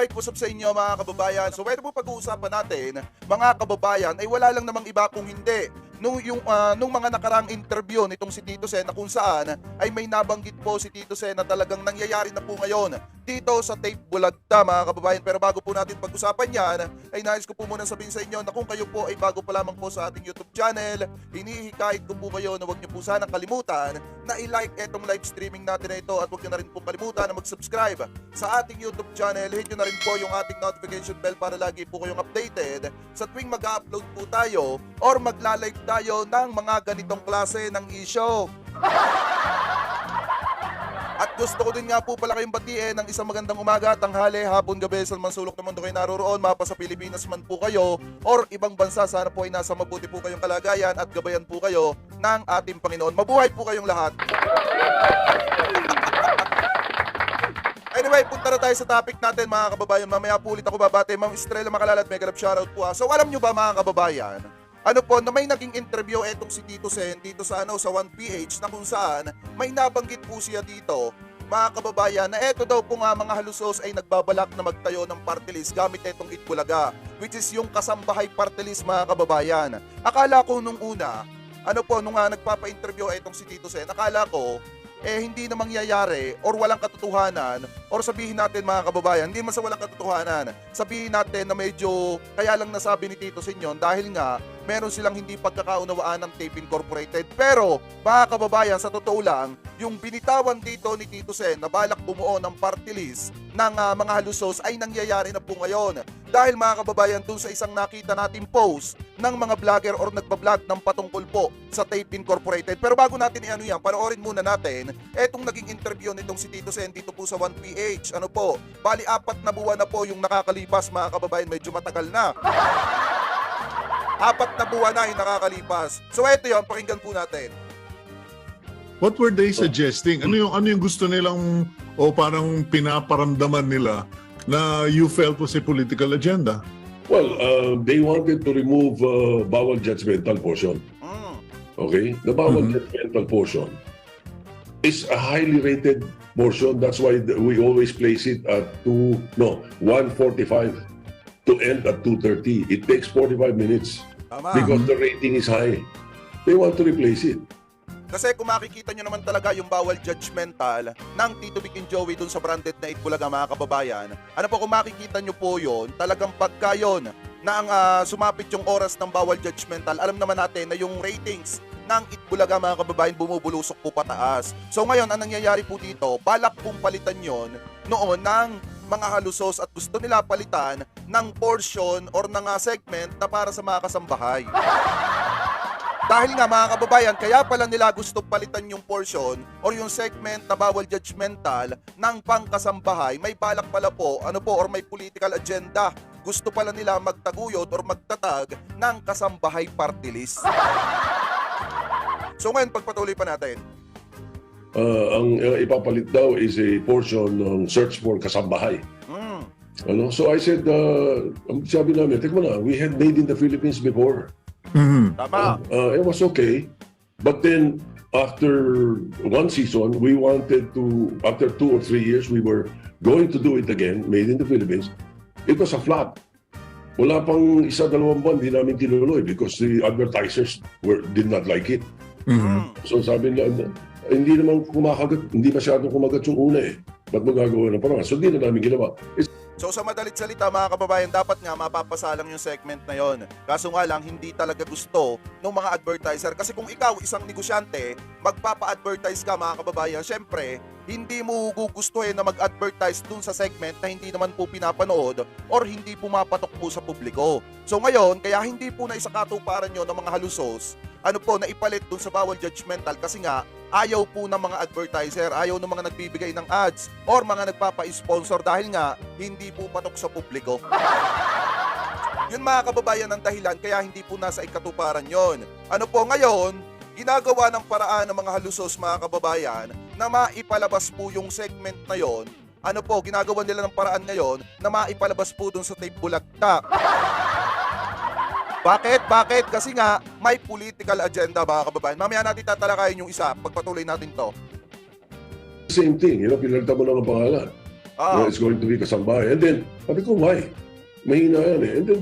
Alright, what's up sa inyo mga kababayan? So pwede po pag-uusapan natin, mga kababayan, ay wala lang namang iba kung hindi nung mga nakarang interview nitong si Tito Sen na kung saan ay may nabanggit po si Tito Sen na talagang nangyayari na po ngayon dito sa Tape Bulagta mga kababayan. Pero bago po natin pag-usapan yan, ay nais ko po muna sabihin sa inyo na kung kayo po ay bago pa lamang po sa ating YouTube channel, hinihikayat ko po kayo na huwag niyo po sanang kalimutan na i-like etong live streaming natin na ito at huwag niyo na rin po kalimutan na mag-subscribe sa ating YouTube channel. Hit nyo na rin po yung ating notification bell para lagi po kayong updated sa tuwing mag-upload po tayo or magla-live tayo ng mga ganitong klase ng issue. At gusto ko din nga po pala kayong batiin ng isang magandang umaga, tanghali, hapon, gabi, sa mansulok na mundo kayo naroroon, mapa sa Pilipinas man po kayo or ibang bansa. Sana po ay nasa mabuti po kayong kalagayan at gabayan po kayo ng ating Panginoon. Mabuhay po kayong lahat. Anyway, punta na tayo sa topic natin mga kababayan. Mamaya po ulit ako babate. Ma'am Estrella Macalala at mega love shoutout po. So alam nyo ba mga kababayan, ano po, na may naging interview etong si Tito Sen dito sa 1PH na kung saan may nabanggit po siya dito, mga kababayan, na eto daw po nga mga halusos ay nagbabalak na magtayo ng party list gamit etong Itbulaga, which is yung kasambahay party list mga kababayan. Akala ko nung una, nung nagpapa-interview etong si Tito Sen, akala ko hindi na mangyayari or walang katotohanan, or sabihin natin mga kababayan, hindi man sa walang katotohanan, sabihin natin na medyo kaya lang nasabi ni Tito Sen yun dahil nga meron silang hindi pagkakaunawaan ng Tape Incorporated. Pero mga kababayan, sa totoo lang, yung binitawan dito ni Tito Sen na balak bumuo ng party list ng mga halusos ay nangyayari na po ngayon. Dahil mga kababayan, dun sa isang nakita natin post ng mga vlogger or nagbablog ng patungkol po sa Tape Incorporated. Pero bago natin yan, panoorin muna natin etong naging interview nitong si Tito Sen dito po sa 1PH. Bali 4 na buwan na po yung nakakalipas mga kababayan, medyo matagal na. 4 na buwan na yung nakakalipas. So eto yun, pakinggan po natin. What were they suggesting? Ano yung gusto nilang o parang pinaparamdaman nila na you felt was a political agenda? Well, they wanted to remove bawal judgmental portion. Okay? The bawal judgmental portion is a highly rated portion. That's why we always place it at 1:45 to end at 2:30. It takes 45 minutes. Tama. Because the rating is high. They want to replace it. Kasi kung makikita nyo naman talaga yung bawal judgmental ng Tito Vic and Joey dun sa branded na Itbulaga mga kababayan, kung makikita nyo po yun, talagang pagka yun na ang sumapit yung oras ng bawal judgmental, alam naman natin na yung ratings ng Itbulaga mga kababayan bumubulusok po pataas. So ngayon, ang nangyayari po dito, balak pong palitan yon noon ng mga halusos at gusto nila palitan ng portion or ng segment na para sa mga kasambahay. Dahil nga mga kababayan, kaya pala nila gusto palitan yung portion or yung segment na bawal judgmental ng pangkasambahay, may balak pala po, or may political agenda. Gusto pala nila magtaguyod or magtatag ng kasambahay party list. So ngayon, pagpatuloy pa natin. Ang ipapalit daw is a portion ng search for kasambahay. So I said, sabi namin, teka mo na, we had made in the Philippines before. Tama. It was okay. But then, after one season, we wanted to, after 2 or 3 years, we were going to do it again, made in the Philippines. It was a flop. Wala pang 1-2 buwan, di namin tinuloy because the advertisers did not like it. So sabi nila, hindi naman kumakagat, hindi masyadong kumagat yung una eh. Ba't magagawa ng parang? So di na namin ginawa. So sa madalit salita mga kababayan, dapat nga mapapasalang yung segment na yon. Kaso nga lang, hindi talaga gusto ng mga advertiser. Kasi kung ikaw isang negosyante, magpapa-advertise ka mga kababayan, syempre, hindi mo gugustuhin na mag-advertise dun sa segment na hindi naman po pinapanood or hindi pumapatok po sa publiko. So ngayon, kaya hindi po na isakatuparan nyo ng mga halusos, na ipalit dun sa bawal judgmental kasi nga, ayaw po ng mga advertiser, ayaw ng mga nagbibigay ng ads or mga nagpapa-sponsor dahil nga hindi po patok sa publiko. Yun mga kababayan ang dahilan kaya hindi po nasa ikatuparan yon. Ngayon, ginagawa ng paraan ng mga halusos mga kababayan na maipalabas po yung segment na yon. Ginagawa nila ng paraan ngayon na maipalabas po dun sa Tape Bulagta. Bakit? Kasi nga, may political agenda mga kababayan. Mamaya natin tatalakayin yung isa, pagpatuloy natin to. Same thing, pinalitan mo lang ang pangalan. It's going to be kasambahay. And then, sabi ko, why? Mahina yan eh. And then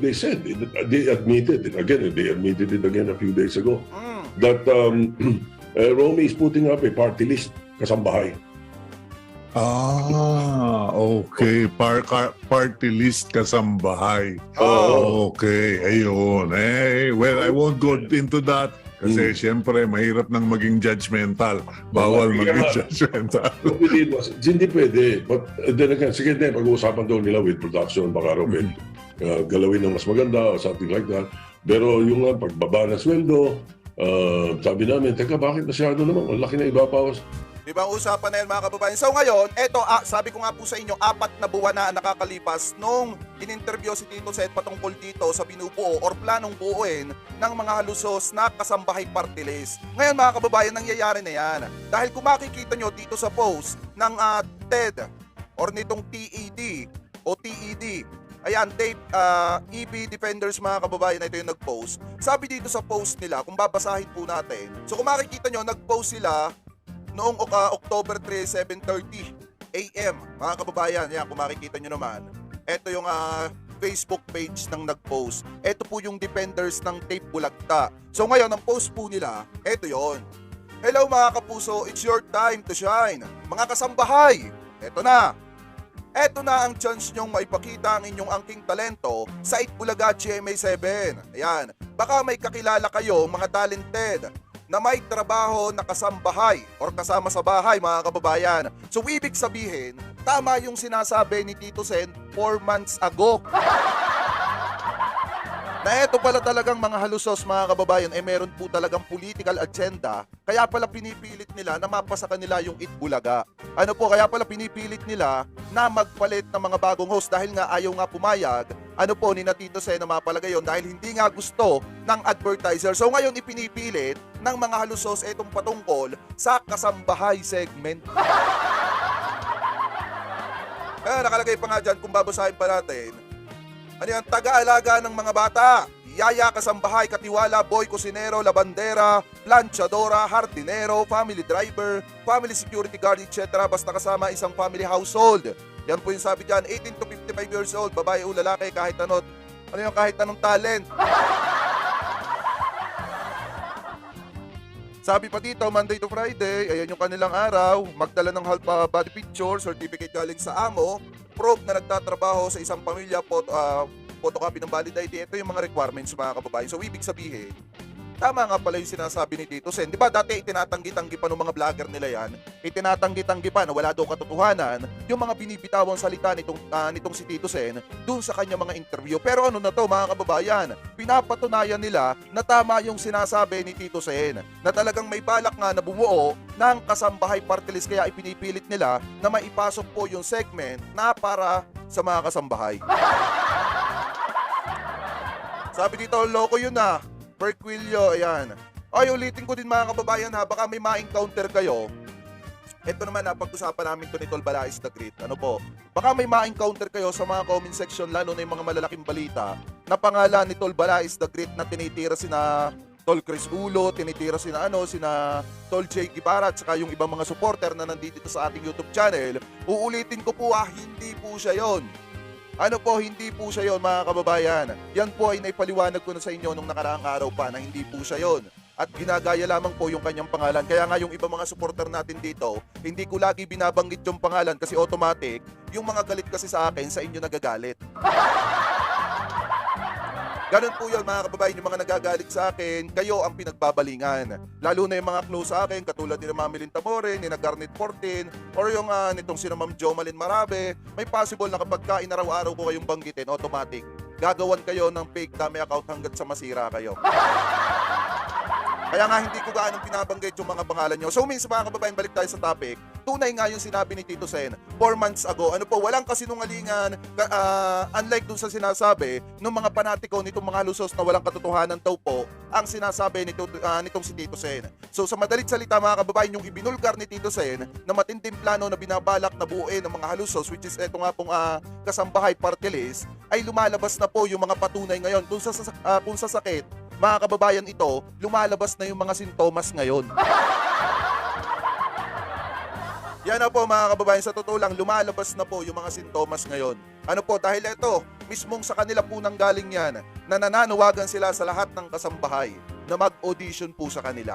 they said, they admitted it again, they admitted it again a few days ago, that Romy is putting up a party list, kasambahay. Okay. Party list kasambahay. Okay, ayun. Well, I won't go into that kasi siyempre mahirap nang maging judgmental. Bawal maging judgmental. What we did was, hindi pwede. But then again, sige din, pag-uusapan daw nila with production, baka raw galawin ng mas maganda or something like that. Pero yung pagbaba ng sweldo, sabi namin, teka, bakit masyado naman? Ang laki na ibabawas. Ibang usapan na yan mga kababayan. So ngayon, eto, sabi ko nga po sa inyo, 4 na buwan na nakakalipas nung in-interview si Tito Sen patungkol dito sa binubuo or planong buuin ng mga halusos na kasambahay party list. Ngayon mga kababayan, nangyayari na yan. Dahil kung makikita nyo dito sa post ng TED or nitong TED o TED, ayan, EB Defenders mga kababayan, ito yung nag-post. Sabi dito sa post nila, kung babasahin po natin, so kung makikita nyo, nag-post sila noong October 3, 7:30 AM. Mga kababayan, yan, kung makikita nyo naman, ito yung Facebook page ng nag-post. Ito po yung defenders ng Tape Bulagta. So ngayon, ang post po nila, ito yon. Hello mga kapuso, it's your time to shine. Mga kasambahay, ito na. Ito na ang chance nyong maipakita ang inyong angking talento sa Itbulaga GMA7. Ayan, baka may kakilala kayo mga talented na may trabaho na kasambahay or kasama sa bahay mga kababayan. So ibig sabihin, tama yung sinasabi ni Tito Sen 4 months ago. Na eto pala talagang mga halusos mga kababayan, meron po talagang political agenda, kaya pala pinipilit nila na mapasa kanila yung Itbulaga. Kaya pala pinipilit nila na magpalit ng mga bagong host dahil nga ayaw nga pumayag, ni na Tito Sen na mapalagay yun dahil hindi nga gusto ng advertiser. So ngayon ipinipilit ng mga halusos etong patungkol sa kasambahay segment. Nakalagay pa nga dyan, kung babasahin pa natin, taga-alaga ng mga bata, yaya, kasambahay, katiwala, boy, kusinero, labandera, planchadora, hardinero, family driver, family security guard, etc. Basta kasama isang family household. Yan po yung sabi dyan, 18 to 55 years old, babae o lalaki, kahit kahit anong talent. Sabi pa dito, Monday to Friday, ayan yung kanilang araw, magdala ng half body picture, certificate galing sa amo, proof na nagtatrabaho sa isang pamilya, photocopy ng valid ID. Ito yung mga requirements mga kababayan. So ibig sabihin, tama nga pala yung sinasabi ni Tito Sen. Di ba dati itinatanggi-tanggi pa ng mga vlogger nila yan, itinatanggi-tanggi pa na wala daw katotohanan yung mga binibitawang salita nitong si Tito Sen dun sa kanya mga interview. Pero na to mga kababayan, pinapatunayan nila na tama yung sinasabi ni Tito Sen na talagang may balak nga na bumuo ng kasambahay party list, kaya ipinipilit nila na maipasok po yung segment na para sa mga kasambahay. Sabi dito, loko yun na. Perquilio, ayan. Ay, ulitin ko din mga kababayan baka may ma-encounter kayo. Ito naman pag-usapan namin to ni Tol Balais the Great. Baka may ma-encounter kayo sa mga comment section, lalo na yung mga malalaking balita, na pangalan ni Tol Balais the Great na tinitira sina Tol Chris Ulo, tinitira sina Tol J. Guevara, at saka yung ibang mga supporter na nandito sa ating YouTube channel. Uulitin ko po hindi po siya yon. Hindi po siya yon mga kababayan. Yan po ay naipaliwanag ko na sa inyo nung nakaraang araw pa na hindi po siya yon. At ginagaya lamang po yung kanyang pangalan. Kaya nga yung ibang mga supporter natin dito, hindi ko lagi binabanggit yung pangalan kasi automatic, yung mga galit kasi sa akin, sa inyo nagagalit. Ganun po yun mga kababayan, yung mga nagagalit sa akin, kayo ang pinagbabalingan. Lalo na yung mga close sa akin, katulad ni Mami Lynn Tamore, ni Garnet 14, or yung nitong si Ma'am Jomalyn Marabe, may possible na kapag inaraw-araw ko kayong banggitin, automatic, gagawan kayo ng fake dami account hanggat sa masira kayo. Kaya nga hindi ko gaanong pinabanggit yung mga pangalan nyo. So minsan mga kababayan, balik tayo sa topic. Tunay nga yung sinabi ni Tito Sen 4 months ago. Walang kasinungalingan, unlike dun sa sinasabi ng mga panatiko nitong mga lusos na walang katotohanan daw po ang sinasabi nitong si Tito Sen. So sa madalit salita mga kababayan, yung ibinulgar ni Tito Sen na matinding plano na binabalak na buuin ng mga halusos, which is eto nga pong kasambahay party list, ay lumalabas na po yung mga patunay ngayon. Kung sa sakit, mga kababayan, ito, lumalabas na yung mga sintomas ngayon. Yan na po mga kababayan, sa totoo lang, lumalabas na po yung mga sintomas ngayon. Ano po, dahil ito, mismong sa kanila po nang galing yan, na nananawagan sila sa lahat ng kasambahay na mag-audition po sa kanila.